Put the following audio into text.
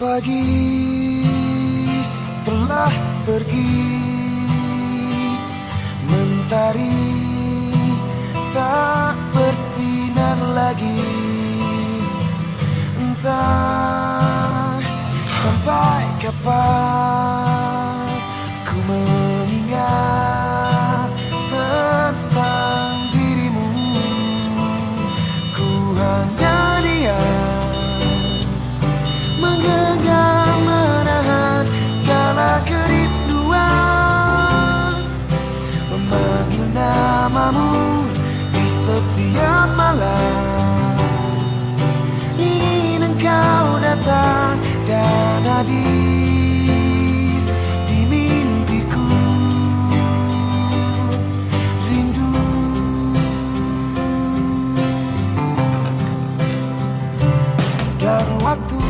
Pagi telah pergi, mentari tak bersinar lagi. Entah sampai kapan ku mengingat tentang dirimu. Ku hanya diam, menggenggam menahan segala kerinduan, memanggil namamu di setiap malam. Ingin engkau datang dan hadir di mimpiku. Rindu dan waktu